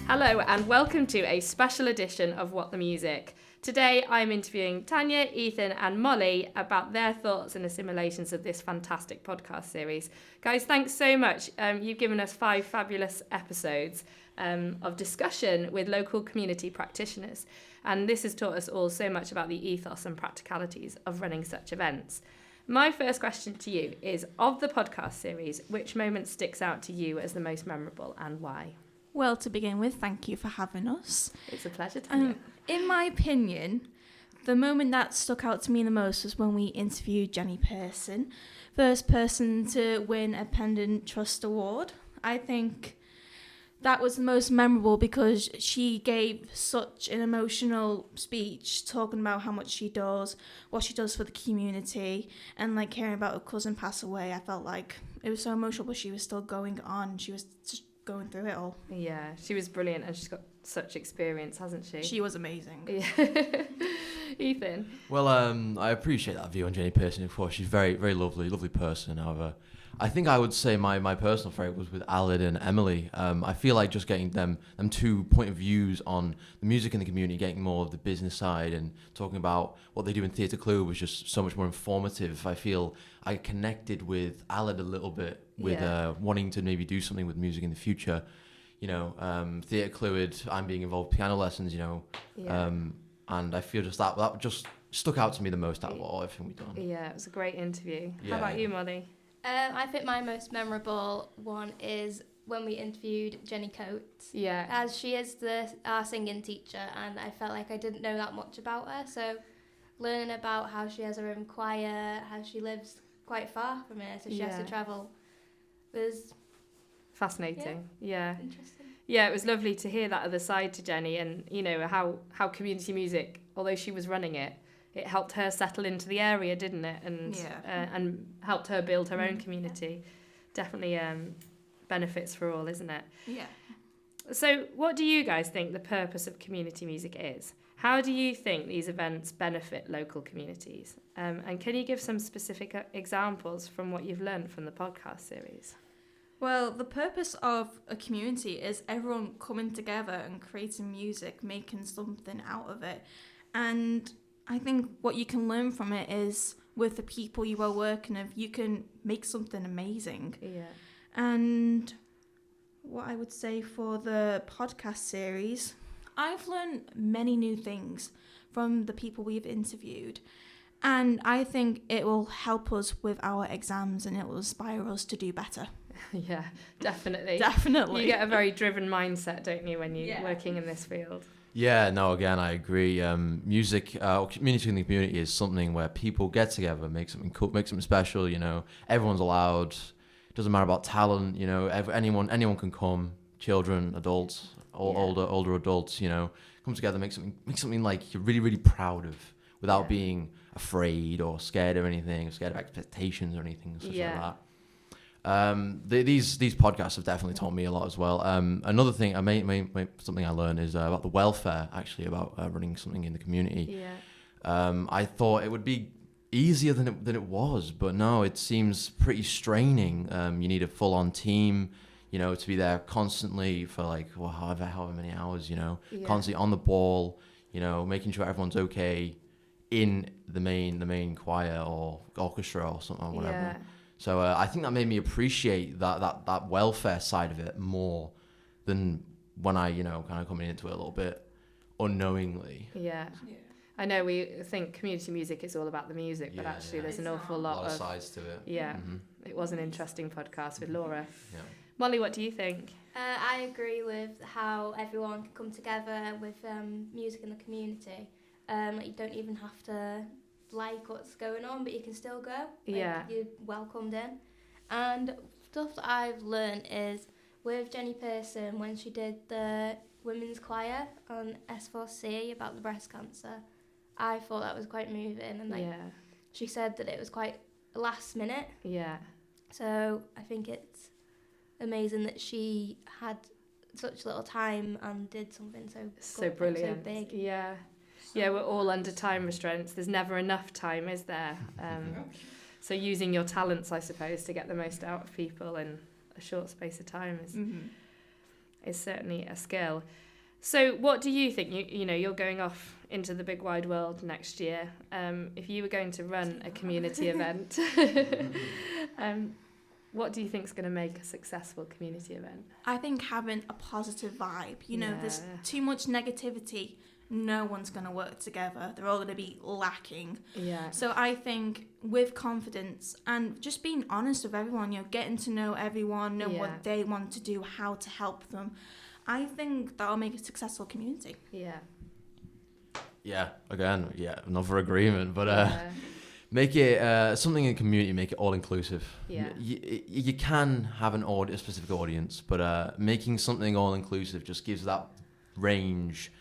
Hello and welcome to a special edition of What the Music. Today I'm interviewing Tanya, Ethan and Molly about their thoughts and assimilations of this fantastic podcast series. Guys, thanks so much. You've given us 5 fabulous episodes of discussion with local community practitioners, and this has taught us all so much about the ethos and practicalities of running such events. My first question to you is, of the podcast series, which moment sticks out to you as the most memorable and why? Well, to begin with, thank you for having us. It's a pleasure, Tanya. In my opinion, the moment that stuck out to me the most was when we interviewed Jenny Pearson, first person to win a Pendant Trust Award. I think that was the most memorable because she gave such an emotional speech talking about how much she does, what she does for the community, and like hearing about her cousin pass away. I felt like it was so emotional, but she was still going on. She was just going through it all. Yeah, she was brilliant and she's got such experience, hasn't she? She was amazing. Yeah. Ethan? Well, I appreciate that view on Jenny Pearson, of course. She's very, very lovely person. However, I think I would say my personal favourite was with Alid and Emily. I feel like just getting them 2 point of views on the music in the community, getting more of the business side and talking about what they do in Theatre Club was just so much more informative. I feel I connected with Alid a little bit with wanting to maybe do something with music in the future. You know, Theatre Fluid, I'm being involved with piano lessons, you know. Yeah. And I feel just that just stuck out to me the most out of everything we've done. Yeah, it was a great interview. Yeah. How about you, Molly? I think my most memorable one is when we interviewed Jenny Coates. Yeah. As she is our singing teacher, and I felt like I didn't know that much about her. So learning about how she has her own choir, how she lives quite far from here, so she has to travel, was fascinating. Yeah. interesting. Yeah, it was lovely to hear that other side to Jenny, and you know how community music, although she was running it, it helped her settle into the area, didn't it? And and helped her build her own community. Definitely benefits for all, isn't it? Yeah. So what do you guys think the purpose of community music is? How do you think these events benefit local communities? And can you give some specific examples from what you've learned from the podcast series? Well, the purpose of a community is everyone coming together and creating music, making something out of it. And I think what you can learn from it is with the people you are working with, you can make something amazing. Yeah. And what I would say for the podcast series, I've learned many new things from the people we've interviewed. And I think it will help us with our exams and it will inspire us to do better. Yeah, definitely. Definitely. You get a very driven mindset, don't you, when you're working in this field? Yeah, no, again, I agree. Music, community in the community is something where people get together, make something cool, make something special, you know. Everyone's allowed. It doesn't matter about talent, you know. Anyone can come. Children, adults, older adults, you know, come together, make something like you're really, really proud of, without being afraid or scared of anything, or scared of expectations or anything such like that. These podcasts have definitely taught me a lot as well. Another thing, something I learned is about the welfare, actually, about running something in the community. Yeah. I thought it would be easier than it was, but no, it seems pretty straining. You need a full-on team, you know, to be there constantly for like however many hours, you know, constantly on the ball, you know, making sure everyone's okay in the main choir or orchestra or something or whatever. Yeah. So I think that made me appreciate that welfare side of it more than when I, you know, kind of coming into it a little bit unknowingly. Yeah. I know we think community music is all about the music, but actually there's an awful lot of sides to it. Yeah. Mm-hmm. It was an interesting podcast with Laura. Yeah. Molly, what do you think? I agree with how everyone can come together with music in the community. You don't even have to like what's going on, but you can still go. You're welcomed in. And stuff that I've learned is with Jenny Pearson, when she did the women's choir on S4C about the breast cancer, I thought that was quite moving, and she said that it was quite last minute. Yeah. So I think it's amazing that she had such little time and did something so brilliant, so big. Yeah. Yeah, we're all under time restraints. There's never enough time, is there? So using your talents, I suppose, to get the most out of people in a short space of time is... Mm-hmm. is certainly a skill. So what do you think? You know, you're going off into the big wide world next year. If you were going to run a community event, what do you think is going to make a successful community event? I think having a positive vibe. You know, there's too much negativity. No one's going to work together. They're all going to be lacking. Yeah. So I think with confidence and just being honest with everyone, you know, getting to know everyone, know what they want to do, how to help them, I think that'll make a successful community. Yeah. Yeah, again, another agreement, but make it something in the community, make it all inclusive. Yeah. You can have a specific audience, but making something all inclusive just gives that range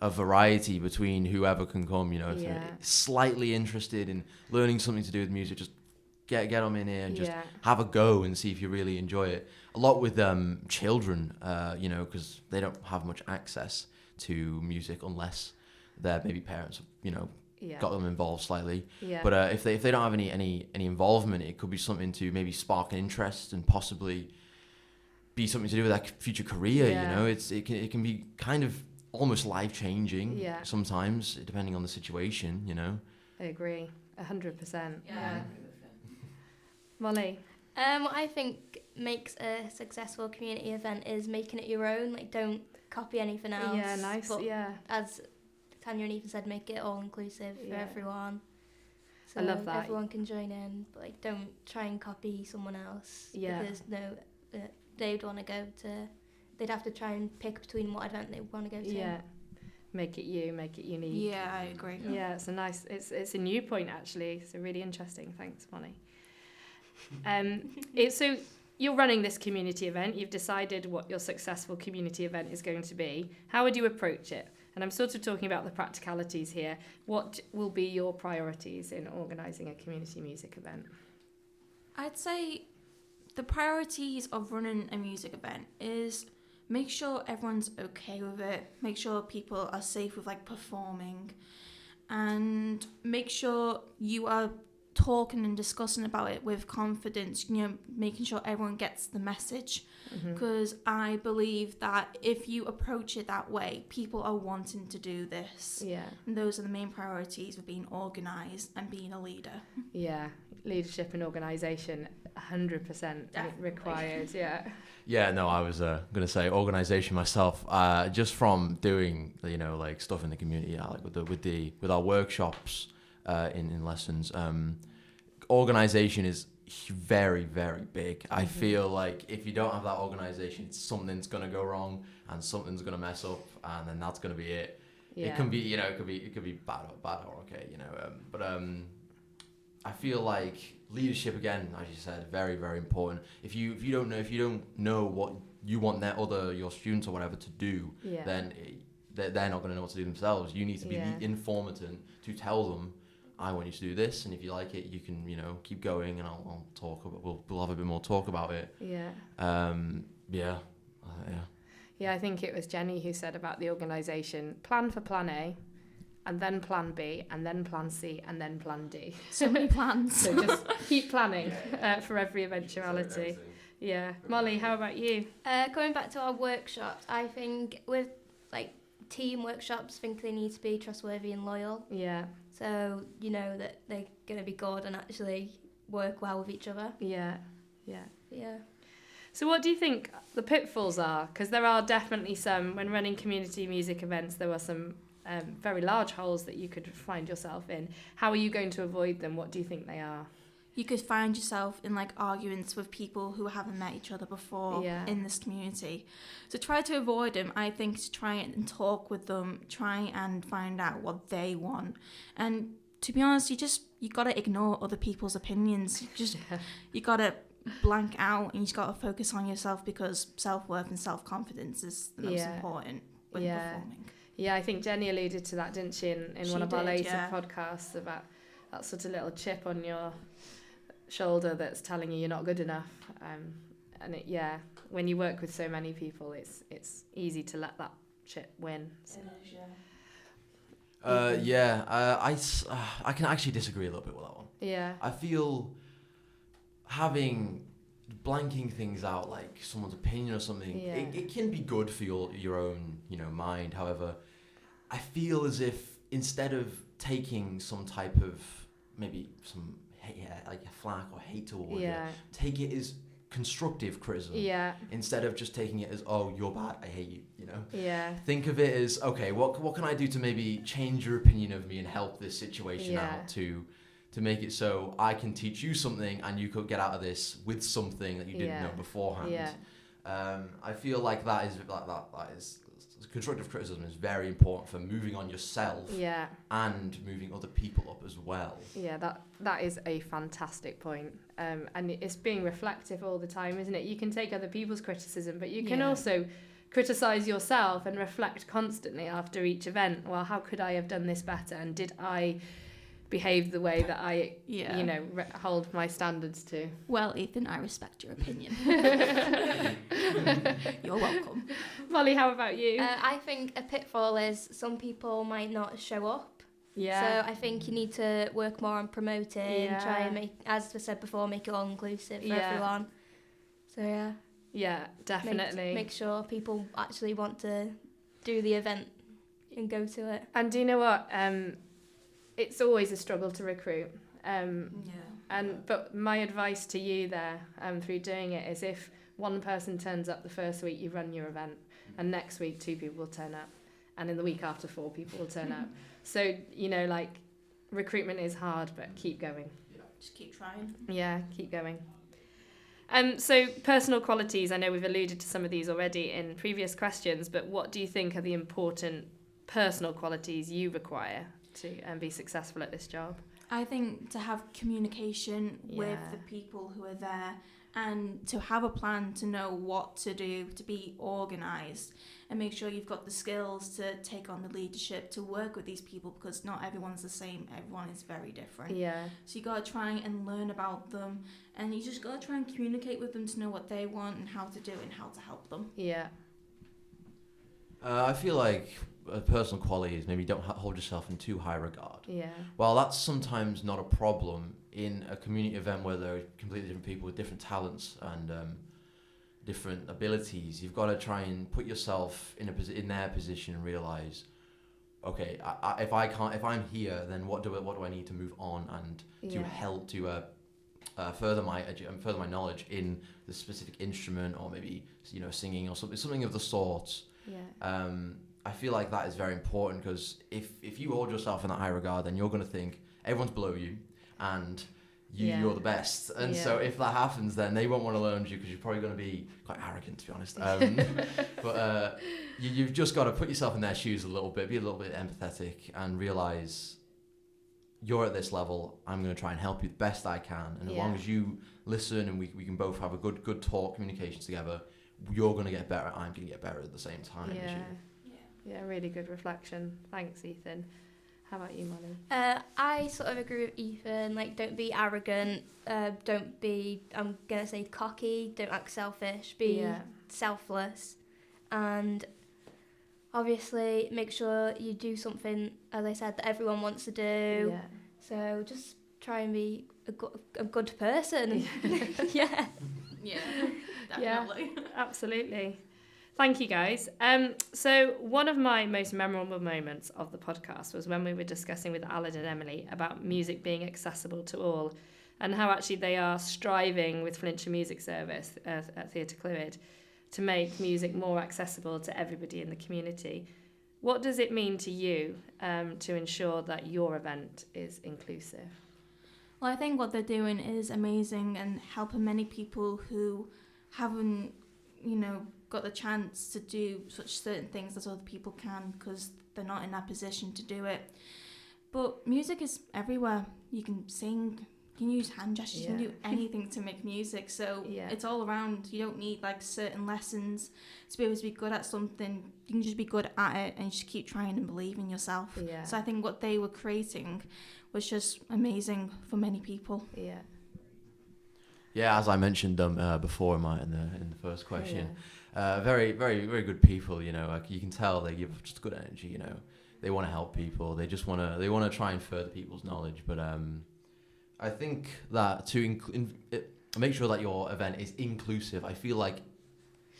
of variety between whoever can come. You know, if they're slightly interested in learning something to do with music, just get them in here and just have a go and see if you really enjoy it. A lot with children, you know, because they don't have much access to music unless their maybe parents, you know, got them involved slightly. Yeah. But if they don't have any involvement, it could be something to maybe spark an interest and possibly be something to do with their future career. You know, it can be kind of almost life changing sometimes, depending on the situation. You know. I agree, 100%. Yeah. Molly. What I think makes a successful community event is making it your own. Like, don't copy anything else. Yeah, nice. But yeah. As Tanya and Ethan said, make it all inclusive for everyone. So I love that. Everyone can join in, but like, don't try and copy someone else. Yeah. Because they'd want to go to. They'd have to try and pick between what event they want to go to. Yeah. Make it you, make it unique. Yeah, I agree. Yeah, it's a new point actually. It's really interesting. Thanks, Molly. So you're running this community event. You've decided what your successful community event is going to be. How would you approach it? And I'm sort of talking about the practicalities here. What will be your priorities in organising a community music event? I'd say the priorities of running a music event is make sure everyone's okay with it, make sure people are safe with like performing, and make sure you are talking and discussing about it with confidence, you know, making sure everyone gets the message, because I believe that if you approach it that way, people are wanting to do this. Yeah. And those are the main priorities of being organised and being a leader. Yeah. Leadership and organisation, 100% required. Yeah. Yeah, no, I was going to say organisation myself. Just from doing, you know, like stuff in the community, like with our workshops in lessons, organisation is very, very big. I feel like if you don't have that organisation, something's going to go wrong and something's going to mess up, and then that's going to be it. Yeah. It can be, you know, it could be bad or okay, you know. But I feel like leadership, again, as you said, very, very important. If you don't know what you want your students or whatever to do, then they're not going to know what to do themselves. You need to be the informant to tell them, I want you to do this, and if you like it, you can, you know, keep going, and I'll talk about. We'll have a bit more talk about it. Yeah. Yeah, I think it was Jenny who said about the organisation: plan for plan A, and then plan B, and then plan C, and then plan D. So many plans. So just keep planning for every eventuality. Yeah. Molly, how about you? Going back to our workshops, I think with like team workshops, I think they need to be trustworthy and loyal. Yeah. So you know that they're going to be good and actually work well with each other. Yeah. Yeah. Yeah. So what do you think the pitfalls are? Because there are definitely some, when running community music events, there were some very large holes that you could find yourself in. How are you going to avoid them? What do you think they are? You could find yourself in like arguments with people who haven't met each other before in this community. So try to avoid them. I think to try and talk with them, try and find out what they want. And to be honest, you got to ignore other people's opinions. You got to blank out, and you just got to focus on yourself, because self-worth and self-confidence is the most important when performing. Yeah, I think Jenny alluded to that, didn't she, in one of our later podcasts, about that sort of little chip on your shoulder that's telling you you're not good enough. And when you work with so many people, it's easy to let that chip win. So. I can actually disagree a little bit with that one. Yeah. I feel having blanking things out, like someone's opinion or something, it can be good for your own, mind. However, I feel as if instead of taking some type of maybe some like a flack or hate towards it, take it as constructive criticism. Instead of just taking it as, oh, you're bad, I hate you. Think of it as, okay, what can I do to maybe change your opinion of me and help this situation out to make it so I can teach you something and you could get out of this with something that you didn't know beforehand. I feel like that is constructive criticism is very important for moving on yourself and moving other people up as well. That is a fantastic point. And it's being reflective all the time, isn't it? You can take other people's criticism, but you can also criticize yourself and reflect constantly after each event. Well, how could I have done this better? And did I behave the way that I, hold my standards to? Well, Ethan, I respect your opinion. You're welcome. Molly, how about you? I think a pitfall is some people might not show up. So I think you need to work more on promoting, try and make, as I said before, make it all inclusive for everyone. So yeah, definitely. Make sure people actually want to do the event and go to it. And do you know what? It's always a struggle to recruit. But my advice to you there, through doing it, is if one person turns up the first week you run your event, and next week 2 people will turn up, and in the week after 4 people will turn up. So, recruitment is hard, but keep going. Just keep trying. Yeah, keep going. So personal qualities, I know we've alluded to some of these already in previous questions, but what do you think are the important personal qualities you require to be successful at this job? I think to have communication with the people who are there and to have a plan, to know what to do, to be organised and make sure you've got the skills to take on the leadership, to work with these people, because not everyone's the same, everyone is very different. So you got to try and learn about them, and you just got to try and communicate with them to know what they want and how to do it and how to help them. I feel like personal qualities, maybe don't hold yourself in too high regard. Well, that's sometimes not a problem in a community event where there are completely different people with different talents and different abilities. You've got to try and put yourself in their position and realize, okay, if I'm here, then what do I need to move on and to help to further my knowledge in the specific instrument, or maybe singing or something of the sort. I feel like that is very important, because if you hold yourself in that high regard, then you're going to think everyone's below you and you're the best. And so if that happens, then they won't want to learn from you, because you're probably going to be quite arrogant, to be honest. But you've just got to put yourself in their shoes a little bit, be a little bit empathetic, and realize you're at this level, I'm going to try and help you the best I can. And as long as you listen and we can both have a good talk, communication together, you're going to get better, I'm going to get better at the same time as you. Yeah, really good reflection. Thanks, Ethan. How about you, Molly? I sort of agree with Ethan. Like, don't be arrogant. Don't be, I'm going to say, cocky. Don't act selfish. Be selfless. And obviously make sure you do something, as I said, that everyone wants to do. So just try and be a good person. Definitely. Absolutely. Thank you, guys. So one of my most memorable moments of the podcast was when we were discussing with Alan and Emily about music being accessible to all, and how actually they are striving with Flintshire Music Service at Theatre Clwyd to make music more accessible to everybody in the community. What does it mean to you to ensure that your event is inclusive? Well, I think what they're doing is amazing and helping many people who haven't, got the chance to do such certain things as other people can, because they're not in that position to do it. But music is everywhere. You can sing, you can use hand gestures, you can do anything to make music. So it's all around. You don't need certain lessons to be able to be good at something. You can just be good at it and just keep trying and believe in yourself. So I think what they were creating was just amazing for many people. Yeah, as I mentioned before in the first question, very, very, very good people. Like you can tell they give just good energy. They want to help people. They just want to try and further people's knowledge. But I think that make sure that your event is inclusive. I feel like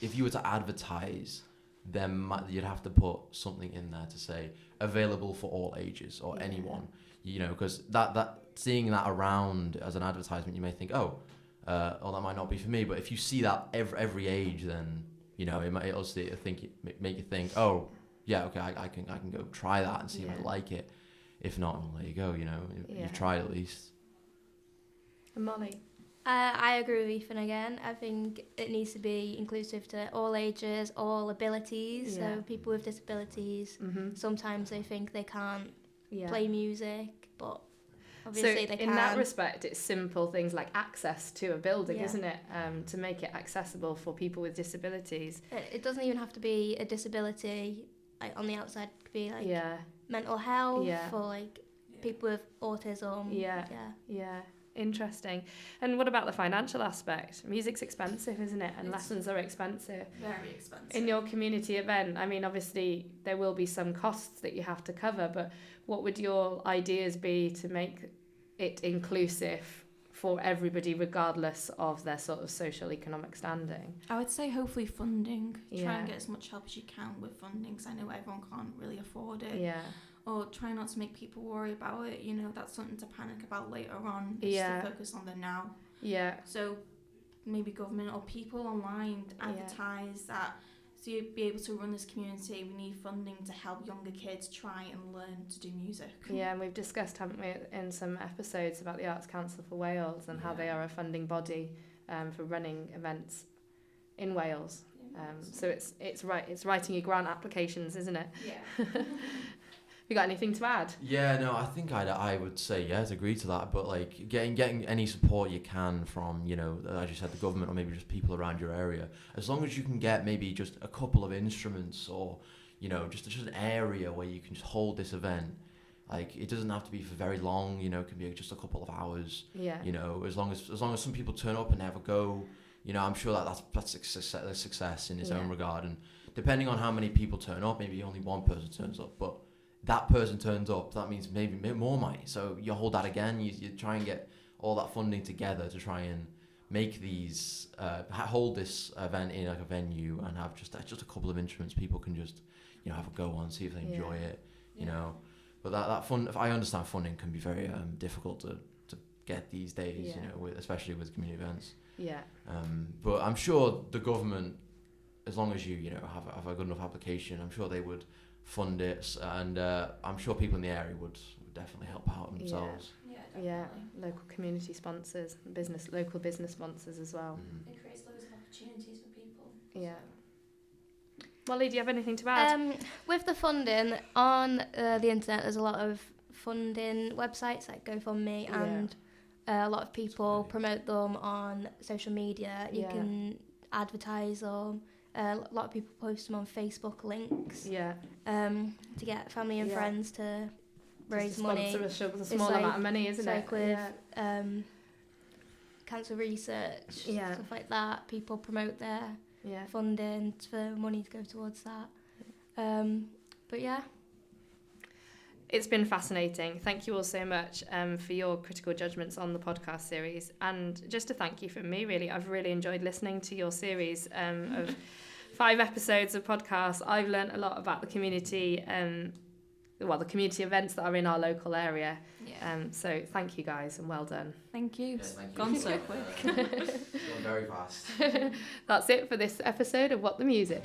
if you were to advertise, then you'd have to put something in there to say available for all ages or anyone, you know, because that seeing that around as an advertisement, you may think, oh, that might not be for me. But if you see that every age, then, you know, it'll make you think, oh, yeah, okay, I can go try that and see if I like it. If not, well, there you go, you know, you've tried at least. And Molly? I agree with Ethan again. I think it needs to be inclusive to all ages, all abilities. Yeah. So people with disabilities, sometimes they think they can't play music, but obviously they can. In that respect, it's simple things like access to a building, isn't it? To make it accessible for people with disabilities. It doesn't even have to be a disability. Like on the outside, it could be like mental health or like people with autism. Yeah. Interesting. And what about the financial aspect? Music's expensive, isn't it? And lessons are expensive. Very expensive. In your community event, I mean, obviously there will be some costs that you have to cover, but what would your ideas be to make it inclusive for everybody, regardless of their sort of social economic standing? I would say hopefully funding. Yeah. Try and get as much help as you can with funding, because I know everyone can't really afford it. Yeah. Or try not to make people worry about it. You know, that's something to panic about later on. Just to focus on the now. Yeah. So maybe government or people online advertise that. So you'd be able to run this community. We need funding to help younger kids try and learn to do music. Yeah, and we've discussed, haven't we, in some episodes about the Arts Council for Wales and how they are a funding body for running events in Wales. So it's writing your grant applications, isn't it? Yeah. You got anything to add? Yeah, no, I think I would say yes, agree to that. But like getting any support you can from, you know, as you said, the government or maybe just people around your area. As long as you can get maybe just a couple of instruments or, you know, just an area where you can just hold this event. Like it doesn't have to be for very long. You know, it can be just a couple of hours. Yeah. You know, as long as some people turn up and have a go. You know, I'm sure that's a success in its own regard. And depending on how many people turn up, maybe only one person turns up, but that person turns up, that means maybe more money. So you hold that again, you try and get all that funding together to try and make these, hold this event in like a venue and have just a couple of instruments people can just, you know, have a go on, see if they enjoy it, you know. But that fund, I understand funding can be very difficult to get these days, you know, especially with community events. Yeah. But I'm sure the government, as long as you know, have a good enough application, I'm sure they would fund it, and I'm sure people in the area would definitely help out themselves. Yeah, Local community sponsors, local business sponsors as well. It creates loads of opportunities for people. Yeah. Molly, do you have anything to add? With the funding on the internet, there's a lot of funding websites like GoFundMe, and a lot of people promote them on social media. You can advertise them. A lot of people post them on Facebook links. Yeah. To get family and friends to raise money. Sponsor a small amount of money, isn't it? Like with cancer research, stuff like that. People promote their funding for money to go towards that. But yeah. It's been fascinating. Thank you all so much for your critical judgments on the podcast series. And just to thank you from me, really, I've really enjoyed listening to your series of 5 episodes of podcasts. I've learnt a lot about the community, the community events that are in our local area. Yeah. So thank you guys and well done. Thank you. Yes, thank you. Gone so quick. It's gone very fast. That's it for this episode of What the Music.